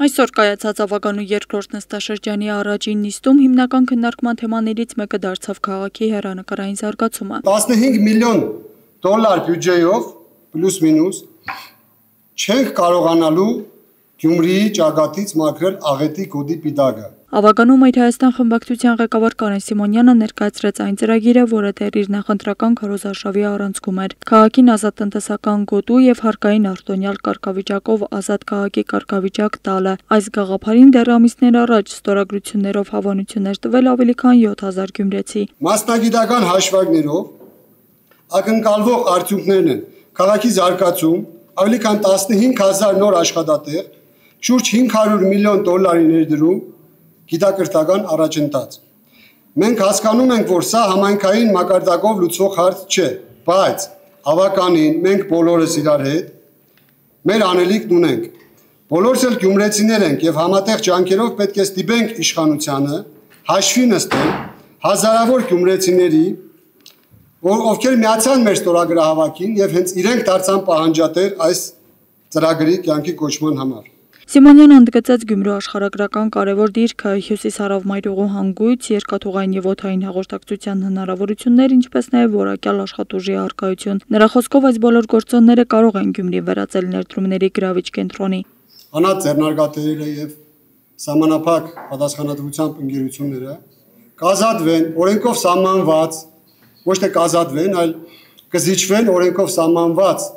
Այսօր կայացած ավագանու երկրորդ նստաշրջանի առաջին նիստում հիմնական քննարկման թեմաներից մեկը դարձավ քաղաքի հեռանկարային զարգացումը։ 15 միլիոն դոլար բյուջեով պլյուս մինուս չենք կարողանալու Գյումրիի ճակատից մաքրել Աղետի գոտի պիտակը։ Ավագանում Այդ Հայաստան խմբակցության ղեկավար Կարեն Սիմոնյանը ներկայացրեց այն ծրագիրը, որը դեռ իր նախընտրական քարոզարշավի առանցքում էր։ Քաղաքին ազատ տնտեսական գոտու եւ հարկային արտոնյալ կարգավիճակով ազատ քաղաքի կարգավիճակ տալը։ Այս գաղափարին դեռ ամիսներ առաջ ստորագրություններով հավանություններ տվել ավելի քան 7000 գյումրեցի։ Մասնագիտական հաշվարկներով ակնկալվող արդյունքներն են քաղաքի զարգացում, ավելի քան 15000 նոր աշխատատեղ, շուրջ 500 միլիոն դոլարի ներդրում, գիտակրթական առաջընթաց։ Մենք հասկանում ենք, որ սա համայնքային մակարդակով լուծվող հարց չէ, բայց ավականին մենք բոլորս իրար հետ մեր անելիքն ունենք։ Բոլորս էլ գյումրեցիներ ենք եւ համատեղ ջանքերով պետք է ստիպենք իշխանությանը հաշվի նստել հազարավոր գյումրեցիների, ովքեր միացան մեր ստորագրահավաքին եւ հենց իրենք դարձան պահանջատեր այս ծրագրի կյանքի կոչման համար։ Սիմոնյանը ընդգծեց Գյումրու աշխարհագրական կարևոր դիրքը, հյուսիս-հարավ-մայրուղու հանգույց, երկաթուղային եւ օդային հաղորդակցության հնարավորություններ, ինչպես նաեւ որակյալ աշխատուժի առկայություն։ Նրա խոսքով այս բոլոր գործոնները կարող են Գյումրին վերածել ներդրումների գրավիչ կենտրոնի։ Անհատ ձեռնարկատերերը եւ սահմանափակ պատասխանատվությամբ ընկերությունները կազատվեն օրենքով սահմանված, ոչ թե կազատվեն, այլ կզիջվեն օրենքով սահմանված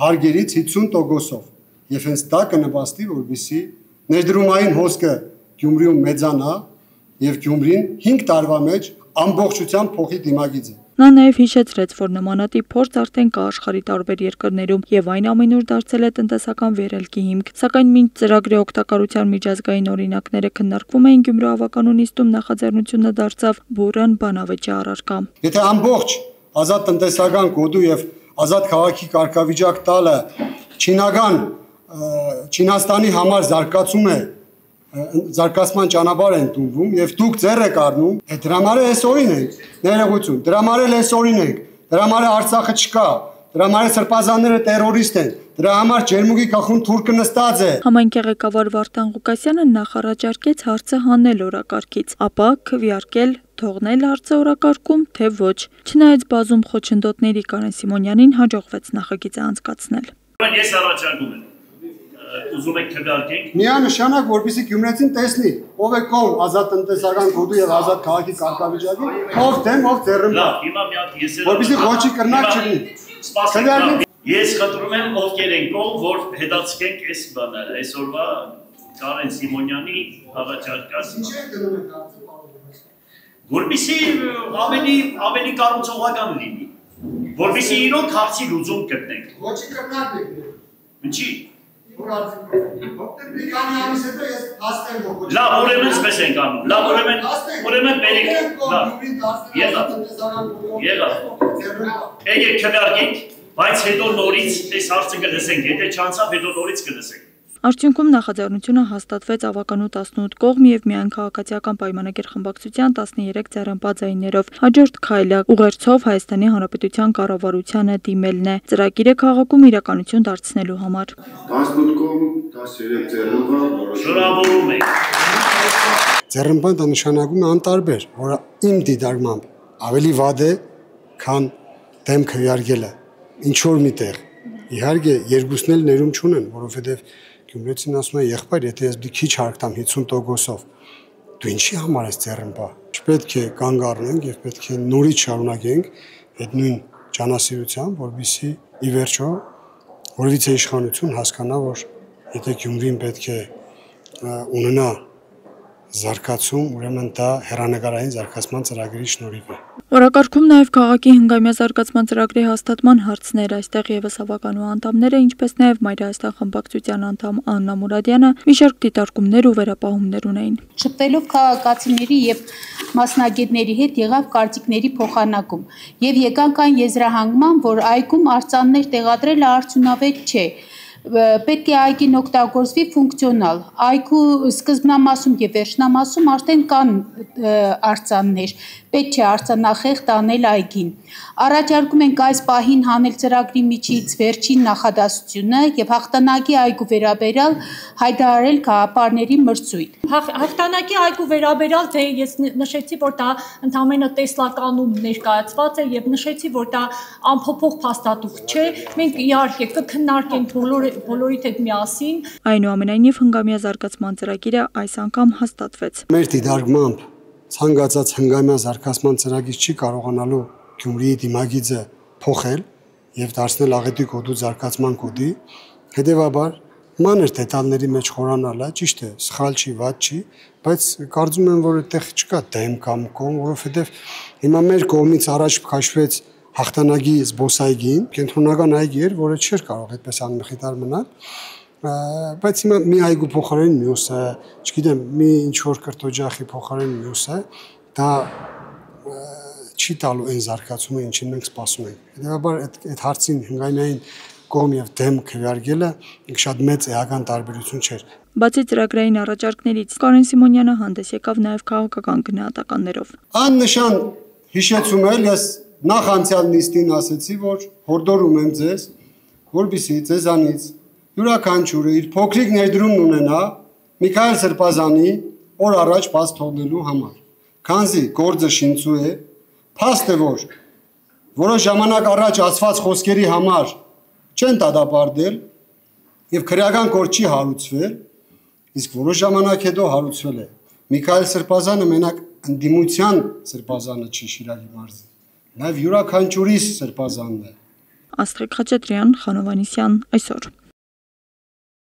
հարգերից 50%-ով։ Եվ հենց դա կնպաստի, որպեսզի ներդրումային հոսքը Գյումրիում մեծանա եւ Գյումրին 5 տարվա մեջ ամբողջությամբ փոխի դիմագիծը։ Նա նաեւ հիշեցրեց, որ նմանատիպ փորձ արդեն կա աշխարհի տարբեր երկրներում եւ այն ամենուր դարձել է տնտեսական վերելքի հիմք, սակայն մինչ ծրագրի օգտակարության միջազգային օրինակները քննարկվում էին, Գյումրու ավականու նիստում նախաձեռնությունը դարձավ բուռն բանավեճի առարկա։ Եթե ամբողջ ազատ տնտեսական կոդու եւ ազատ քաղաքի կարգավիճակ տալը չինական Չինաստանի համար զարգացման ճանապարհ են տունվում եւ դուք ձեռ եք առնում, դրա համար էս օրին ենք, ներողություն, դրա համար էլ էս օրին ենք, դրա համար Արցախը չկա, դրա համար սրբազանները տերորիստ են, դրա համար Ջերմուկի գլխում թուրքը նստած է։ Համայնքի ղեկավար Վարդան Ղուկասյանը նախարարարկեց հարցը հանել օրակարգից, ապա քվեարկել թողնել հարցը օրակարգում, թե ոչ։ Չնայած բազում խոչընդոտների Կարեն Սիմոնյանին հաջողվեց նախագիծը անցկացնել։ Ես առաջարկում եմ ուզում եք քվեարկենք։ Միանշանակ, որպեսզի գյումրեցին տեսնի, ով է կողմ ազատ տնտեսական կոդու եւ ազատ քաղաքի կարգավիճակի, ով դեմ, ով ձեռնպահ։ Լավ, հիմա մի հատ ես որպեսզի ոչի կրնակ չլինի։ Սպասեք, ես խնդրում եմ, ովքեր են կողմ, որ հետաձգենք այս բանը, այսօրվա Կարեն Սիմոնյանի առաջարկած։ Ինչ է դնում եք հարցը։ Որպեսզի ավելի կառուցողական լինի, որպեսզի իրոք հարցի լուծում գտնենք։ Ոչի կրնակ եք։ Ինչի։ Մի քանի ամիս հետո ես հասնեմ ողջ։ Լավ, ուրեմն այսպես ենք անում։ Լավ, ուրեմն բերեք։ Լավ։ Եղավ։ Եկեք քվեարկենք, բայց հետո նորից այս հարցը կլսենք, եթե չանցավ, հետո նորից կլսենք։ Արդյունքում նախաձեռնությունը հաստատվեց ավականու 18 կողմ եւ միայն քաղաքացիական պայմանագիր խմբակցության 13 ձեռնպահ ձայներով։ Հաջորդ քայլը ուղերձով Հայաստանի Հանրապետության կառավարությանը դիմելն է ծրագիրը քաղաքում իրականություն դարձնելու համար։ 18 կողմ 13 ձեռնպահ Շնորհավորում ենք։ Ձեռնպահը նշանակում է անտարբեր, որը իմ դիտարկմամբ ավելի վատ է, քան դեմ քվեարկելը։ Ինչ որ միտեղ։ Իհարկե երկուսն էլ ներում չունեն, որովհետեւ Գյումրեցին ասում է եղբայր, եթե ես քիչ հարկ տամ 50%-ով, դու ինչի համար ես ձեռնպահ։ Չպետք է կանգ առնենք եւ պետք է նորից շարունակենք այդ նույն ջանասիրությամբ, որովհետեւ ի վերջո որևիցե իշխանություն հասկանա, որ եթե Գյումրին պետք է ունենա զարգացում, ուրեմն դա հեռանկարային զարգացման ծրագրի շնորհիվ է։ Օրակարգում նաև քաղաքի հնգամյա զարգացման ծրագրի հաստատման հարցներ, այստեղ եւս ավականու անդամները, ինչպես նաև Մայր Հայաստան խմբակցության անդամ Աննա Մուրադյանը մի շարք դիտարկումներ ու վերապահումներ ունեին։ Շփվելով քաղաքացիների եւ մասնագետների հետ եղավ կարծիքների փոխանակում եւ եկանք այն եզրահանգման, որ այգում արձաններ տեղադրելը արդյունավետ չէ։ պետք է այգին օգտագործվի ֆունկցիոնալ։ Այգու սկզբնամասում եւ վերջնամասում արդեն կան արձաններ, պետք չէ արձանախեղտ անել այգին։ Առաջարկում ենք այս պահին հանել ծրագրի միջից վերջին նախադասությունը եւ հաղթանակի այգու վերաբերյալ հայտարարել գաղափարների մրցույթ։ Հաղթանակի այգու վերաբերյալ դե ես նշեցի, որ դա ընդհանրապես տեսլականում ներկայացված է եւ նշեցի, որ դա անփոփոխ փաստաթուղթ չէ։ Մենք իհարկե կքննարկենք բոլորիդ հետ միասին։ Այնուամենայնիվ հնգամյա զարգացման ծրագիրը այս անգամ հաստատվեց։ Մեր դիտարկմամբ ցանկացած հնգամյա զարգացման ծրագիր չի կարողանալու Գյումրիի դիմագիծը փոխել եւ դարձնել աղետի կոդու զարգացման կոդի։ Հետևաբար մանր դետալների մեջ խորանալը ճիշտ է, սխալ չի, վատ չի, բայց կարծում եմ, որ այդտեղ չկա դեմ կամ կողմ, որովհետեւ հիմա մեր կողմից առաջ քաշվեց հաղթանակի զբոսայգին, կենտրոնական այգի էր, որը չէր կարող այդպես անմխիթար մնալ, բայց հիմա մի այգու փոխարեն մյուսը, չգիտեմ, մի ինչ որ կրտոջախի փոխարեն մյուսը, դա չի տալու այն զարգացումը, ինչին մենք սպասում ենք։ Հետևաբար այդ հարցին հնգամյային կողմ եւ դեմ քվեարկելը շատ մեծ էական տարբերություն չէր։ Բացի ծրագրային առաջարկներից, Կարեն Սիմոնյանը հանդես եկավ նաև քաղաքական գնահատականներով։ Աննշան հիշեցում եմ, ես նախ անցյալ նիստին ասեցի, որ հորդորում եմ ձեզ, որպեսզի ձեզանից յուրաքանչյուրը իր փոքրիկ ներդրումն ունենա Միքայել Սրբազանի օր առաջ բաց թողնելու համար։ Քանզի գործը շինծու է, փաստ է, որ որոշ ժամանակ առաջ ասված խոսքերի համար չեն դատապարտել եւ քրեական գործ չի հարուցվել, իսկ որոշ ժամանակ հետո հարուցվել է։ Միքայել Սրբազանը մենակ ընդդիմության Սրբազանը չի Շիրակի մարզի, նաեւ յուրաքանչյուրիս Սրբազանն է։ Աստղիկ Խաչատրյան, Խանովանիսյան, այսօր։